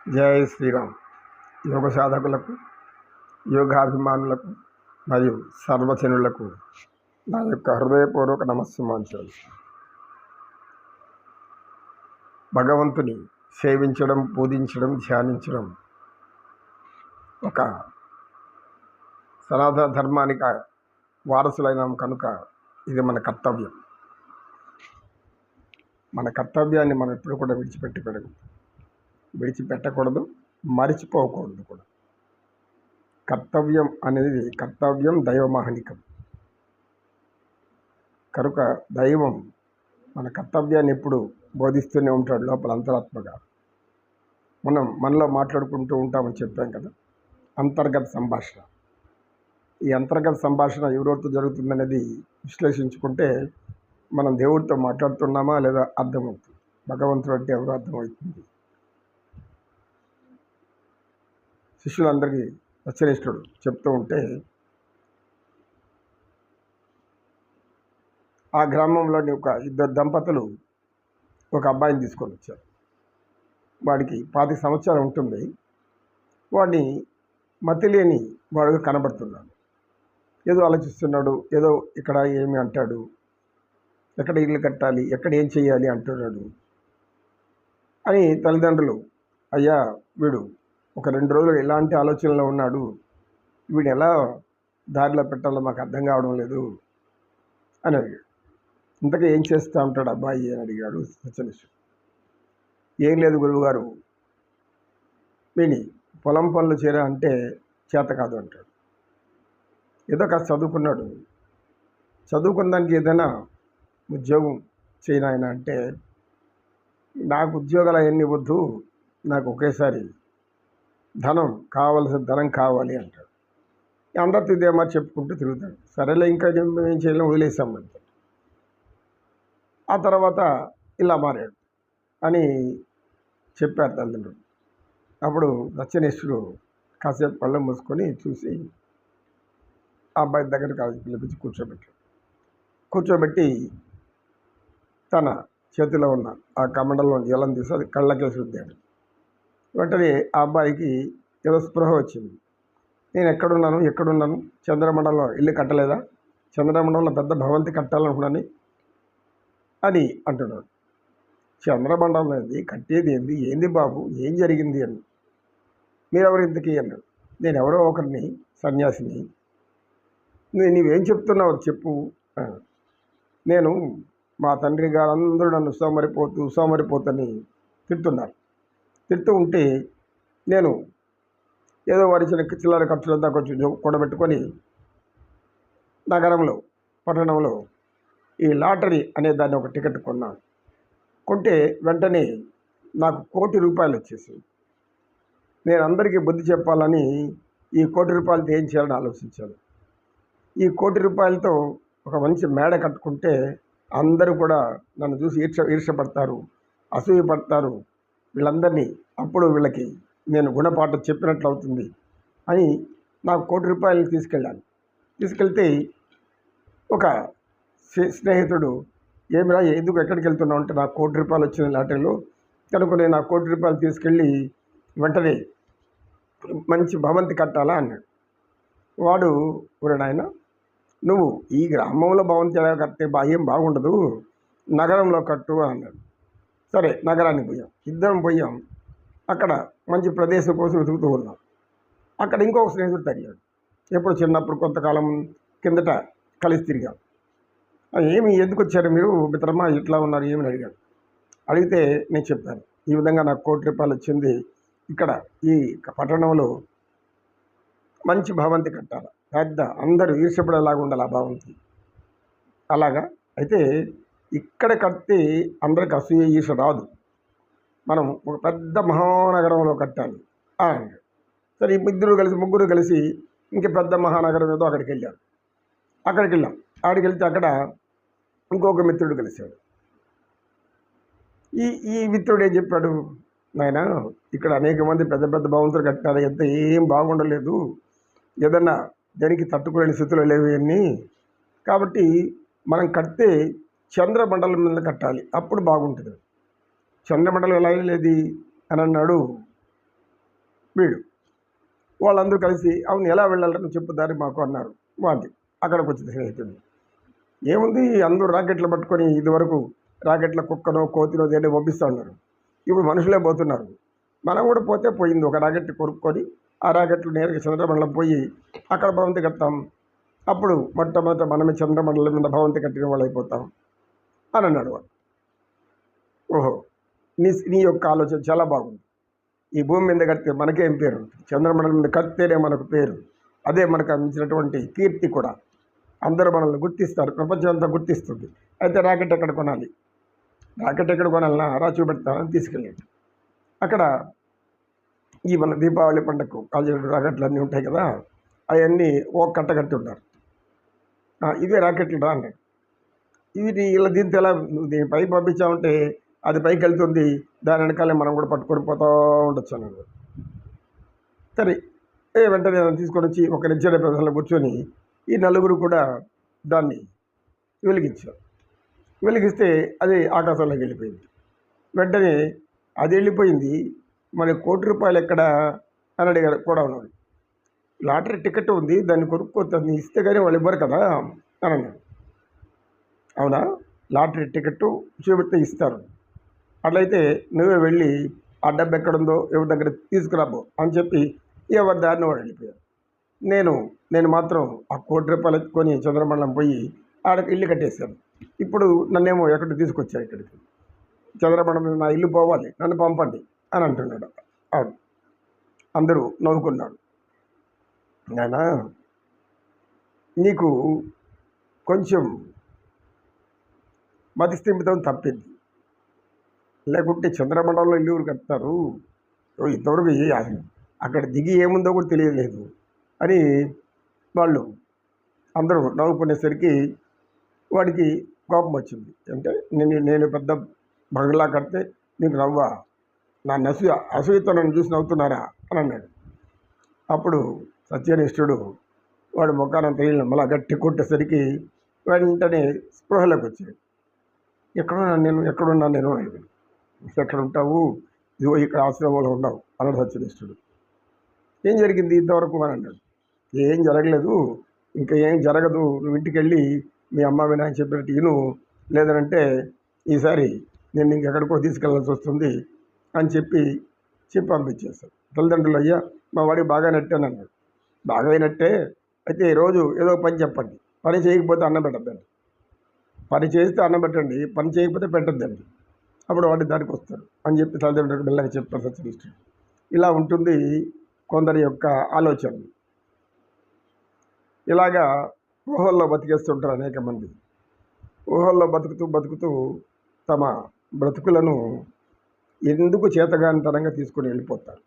జై శ్రీరామ్. యోగ సాధకులకు, యోగాభిమానులకు మరియు సర్వజనులకు నా యొక్క హృదయపూర్వక నమస్సుమాంజలు. భగవంతుని సేవించడం, పూజించడం, ధ్యానించడం ఒక సనాతన ధర్మానికి వారసులైనాం కనుక ఇది మన కర్తవ్యం. మన కర్తవ్యాన్ని మనం ఎప్పుడు కూడా విడిచిపెట్టకూడదు, మరిచిపోకూడదు కూడా. కర్తవ్యం దైవమాహనికం కనుక దైవం మన కర్తవ్యాన్ని ఎప్పుడు బోధిస్తూనే ఉంటాడు లోపల అంతరాత్మగా. మనలో మాట్లాడుకుంటూ ఉంటామని చెప్పాం కదా, అంతర్గత సంభాషణ. ఈ అంతర్గత సంభాషణ ఎవరితో జరుగుతుందనేది విశ్లేషించుకుంటే మనం దేవుడితో మాట్లాడుతున్నామా లేదా అర్థమవుతుంది. భగవంతుడు అంటే ఎవరు అర్థమవుతుంది. శిష్యులందరికీ దక్షిణేశ్వరుడు చెప్తూ ఉంటే ఆ గ్రామంలోని ఇద్దరు దంపతులు ఒక అబ్బాయిని తీసుకొని వచ్చారు. వాడికి 25 సంవత్సరాలు ఉంటుంది. వాడిని మతిలేని వాడుగా కనబడుతున్నాడు. ఏదో ఆలోచిస్తున్నాడు, ఏదో ఇక్కడ ఏమి అంటాడు, ఎక్కడ ఇల్లు కట్టాలి, ఎక్కడ ఏం చేయాలి అంటున్నాడు అని తల్లిదండ్రులు, అయ్యా వీడు ఒక 2 రోజులు ఎలాంటి ఆలోచనలో ఉన్నాడు, వీడు ఎలా దారిలో పెట్టాలో మాకు అర్థం కావడం లేదు అని అడిగాడు. ఇంతగా ఏం చేస్తూ ఉంటాడు అబ్బాయి అని అడిగాడు సత్యనిష్ఠుడు. ఏం లేదు గురువుగారు, వీని పొలం పనులు చేరా అంటే చేత కాదు అంటాడు. ఏదో కాస్త చదువుకున్నాడు, చదువుకున్న దానికి ఏదైనా ఉద్యోగం చేయనాయన అంటే నాకు ఉద్యోగాలు అవన్నీ వద్దు, నాకు ఒకేసారి ధనం కావాలి అంటాడు. అందరితో ఇదేమో చెప్పుకుంటూ తిరుగుతాడు. సరేలే ఇంకా ఏం చేయలేం, వదిలేసామంటాడు. ఆ తర్వాత ఇలా మారాడు అని చెప్పారు తల్లిదండ్రులు. అప్పుడు దక్షిణేశ్వరుడు కాసేపు కళ్ళు మూసుకొని చూసి ఆ అబ్బాయి దగ్గరికి పిలిపించి కూర్చోబెట్టి తన చేతిలో ఉన్న ఆ కమండలో జలం తీసి అది కళ్ళకేసి రుద్దాడు. వెంటనే ఆ అబ్బాయికి ఏదో స్పృహ వచ్చింది. నేను ఎక్కడున్నాను, చంద్రమండలంలో ఇల్లు కట్టలేదా, చంద్రమండలంలో పెద్ద భవంతి కట్టాలనుకున్నాను అని అంటున్నాడు. చంద్రమండలం అనేది కట్టేది ఏంది బాబు, ఏం జరిగింది అని. మీరెవరు ఇంతకీ అన్నాడు. నేను ఎవరో ఒకరిని, సన్యాసిని. నీవేం చెప్తున్నావు చెప్పు. నేను మా తండ్రి గారు అందరూ నన్ను సోమరిపోతని తిడుతూ ఉంటే నేను ఏదో వారి చిల్లర ఖర్చులంతా కొంచెం కూడబెట్టుకొని పట్టణంలో ఈ లాటరీ అనే దాన్ని ఒక టికెట్ కొన్నాను. కొంటే వెంటనే నాకు ₹1,00,00,000 వచ్చేసి నేను అందరికీ బుద్ధి చెప్పాలని ఈ ₹1,00,00,000తో ఏం చేయాలని ఆలోచించాను. ఈ ₹1,00,00,000తో ఒక మంచి మేడ కట్టుకుంటే అందరూ కూడా నన్ను చూసి ఈర్షపడతారు, అసూయపడతారు. వీళ్ళందరినీ అప్పుడు వీళ్ళకి నేను గుణపాఠం చెప్పినట్లు అవుతుంది అని నాకు ₹1,00,00,000 తీసుకెళ్తే ఒక స్నేహితుడు, ఏమిరా ఎందుకు ఎక్కడికి వెళ్తున్నావు అంటే నాకు ₹1,00,00,000 వచ్చింది లాటరీలో కనుక నేను ఆ ₹1,00,00,000 తీసుకెళ్ళి వెంటనే మంచి భవంతి కట్టాలా అన్నాడు. వాడు, ఒరే నాయన, నువ్వు ఈ గ్రామంలో భవంతి ఎలా కడితే ఏం బాగుండదు, నగరంలో కట్టు అని అన్నాడు. సరే నగరానికి ఇద్దరం పోయాం. అక్కడ మంచి ప్రదేశం కోసం వెతుకుతూ ఉన్నాం. అక్కడ ఇంకొక స్నేహితుడు తగిలాడు. ఎప్పుడు చిన్నప్పుడు కొంతకాలం కిందట కలిసి తిరిగాం. ఎందుకు వచ్చారు మీరు మిత్రమా, ఇట్లా ఉన్నారు ఏమని అడిగాడు. అడిగితే నేను చెప్పాను, ఈ విధంగా నాకు ₹1,00,00,000 వచ్చింది, ఇక్కడ ఈ పట్టణంలో మంచి భవంతి కట్టాలి, పెద్ద అందరూ ఈర్షపడేలాగా ఉండాలి ఆ భవంతి. అలాగా అయితే ఇక్కడ కడితే అందరికి అసూయ ఈర్ష రాదు, మనం ఒక పెద్ద మహానగరంలో కట్టాలి అన్నాడు. సరే ముగ్గురు కలిసి ఇంక పెద్ద మహానగరం ఏదో అక్కడికి వెళ్ళాం. ఆడికి వెళ్తే అక్కడ ఇంకొక మిత్రుడు కలిశాడు. ఈ మిత్రుడు ఏం చెప్పాడు, నాయన ఇక్కడ అనేక మంది పెద్ద పెద్ద భవంతులు కట్టారు, ఎంత ఏం బాగుండలేదు, ఏదన్నా దానికి తట్టుకోలేని స్థితిలో లేవు అన్నీ, కాబట్టి మనం కడితే చంద్రమండలం మీద కట్టాలి, అప్పుడు బాగుంటుంది. చంద్రమండలం ఎలా లేదు అని అన్నాడు వీడు. వాళ్ళందరూ కలిసి అవును ఎలా వెళ్ళాలని చెప్పు దారి మాకు అన్నారు. వాటి అక్కడికి వచ్చింది స్నేహితుడు. ఏముంది అందరూ రాకెట్లు పట్టుకొని ఇదివరకు రాకెట్ల కుక్కనో కోతినో దేన్ని పంపిస్తూ ఉన్నారు. ఇప్పుడు మనుషులే పోతున్నారు. మనం కూడా పోతే పోయింది. ఒక రాకెట్ కొనుక్కొని ఆ రాకెట్లు నేరుగా చంద్రమండలం పోయి అక్కడ భవంతి కడతాం. అప్పుడు మొట్టమొదట మనమే చంద్రమండలం మీద భవంతి కట్టిన వాళ్ళు అయిపోతాం అని అన్నాడు వాడు. ఓహో, నీ యొక్క ఆలోచన చాలా బాగుంది. ఈ భూమి మీద కడితే మనకేం పేరు? చంద్రమండలం మీద కడితేనే మనకు పేరు. అదే మనకు అందించినటువంటి కీర్తి కూడా. అందరూ మనల్ని గుర్తిస్తారు, ప్రపంచం అంతా గుర్తిస్తుంది. అయితే రాకెట్ ఎక్కడ కొనాలి? రాకెట్ ఎక్కడ కొనాలన్నా రా చూపెడతానని తీసుకెళ్ళాడు. అక్కడ ఈ మన దీపావళి పండుగకు కాల్చిన రాకెట్లు అన్నీ ఉంటాయి కదా, అవన్నీ ఓ కట్ట కట్టి ఉంటారు. ఇవే రాకెట్లు రా అన్నాడు. ఇవి ఇలా దీంతో ఎలా నువ్వు పైకి పంపించామంటే అది పైకి వెళ్తుంది, దాని వెనకాలే మనం కూడా పట్టుకొని పోతూ ఉండొచ్చు అన్నాడు. సరే వెంటనే తీసుకొని వచ్చి ఒక నిచ్చెన ప్రదేశంలో కూర్చొని ఈ నలుగురు కూడా దాన్ని వెలిగించారు. వెలిగిస్తే అది ఆకాశంలోకి వెళ్ళిపోయింది. వెంటనే అది వెళ్ళిపోయింది, మరి ₹1,00,00,000 ఎక్కడ అని అడిగారు కూడా ఉన్నాడు. లాటరీ టికెట్ ఉంది, దాన్ని కొనుక్కోని ఇస్తే కానీ వాళ్ళు ఇవ్వరు కదా అని అన్నాడు. అవునా, లాటరీ టికెట్ చూపెడితే ఇస్తారు, అట్లయితే నువ్వే వెళ్ళి ఆ డబ్బు ఎక్కడుందో ఎవరి దగ్గర తీసుకురాబో అని చెప్పి ఎవరి దారిని వాడు వెళ్ళిపోయారు. నేను మాత్రం ఆ ₹1,00,00,000 ఎత్తుకొని చంద్రమండలం పోయి ఆడకి ఇల్లు కట్టేశాను. ఇప్పుడు నన్నేమో ఎక్కడికి తీసుకొచ్చారు ఇక్కడికి. చంద్రమండలం నా ఇల్లు పోవాలి, నన్ను పంపండి అని అంటున్నాడు. అవును, అందరూ నవ్వుకున్నాడు. నాయనా, నీకు కొంచెం మతిస్థిమితం తప్పింది. లేకుంటే చంద్రమండలంలో ఇల్లు ఎవరు కడతారు? ఇంతవరకు అసలు అక్కడ దిగి ఏముందో కూడా తెలియలేదు అని వాళ్ళు అందరూ నవ్వుకునేసరికి వాడికి కోపం వచ్చింది. అంటే నేను పెద్ద బంగ్లా కడితే నీకు నవ్వా? నా అసూయతో నన్ను చూసి నవ్వుతున్నారా అని అన్నాడు. అప్పుడు సత్యనిష్ఠుడు వాడు ముఖానంత మళ్ళా గట్టి కొట్టేసరికి వెంటనే స్పృహలోకి వచ్చాడు. ఎక్కడున్నా నేను ఎక్కడ ఉంటావు? ఇదిగో ఇక్కడ ఆశ్రమంలో ఉన్నావు అన్నాడు సత్యనిష్ఠుడు. ఏం జరిగింది ఇంతవరకు అని అన్నాడు. ఏం జరగలేదు, ఇంకా ఏం జరగదు, నువ్వు ఇంటికి వెళ్ళి మీ అమ్మ వినాయని చెప్పినట్టు విను, లేదనంటే ఈసారి నేను ఇంకెక్కడికో తీసుకెళ్ళాల్సి వస్తుంది అని చెప్పి పంపించేశాడు. తల్లిదండ్రులు అయ్యా మా వాడికి బాగా నెట్టాను అన్నాడు. బాగా అయినట్టే, అయితే రోజు ఏదో పని చెప్పండి, పని చేయకపోతే అన్నం పెట్టద్దండి, పని చేస్తే అన్నం పెట్టండి, పని చేయకపోతే పెట్టద్దండి, అప్పుడు వాడి దానికి వస్తాడు అని చెప్పి తల్లిదండ్రులకు మెల్లగా చెప్తారు సత్యనిష్ఠుడు. ఇలా ఉంటుంది కొందరి యొక్క ఆలోచనలు. ఇలాగా ఊహల్లో బతికేస్తుంటారు అనేక మంది. ఊహల్లో బతుకుతూ తమ బ్రతుకులను ఎందుకు చేతగానితనంగా తీసుకొని వెళ్ళిపోతారు.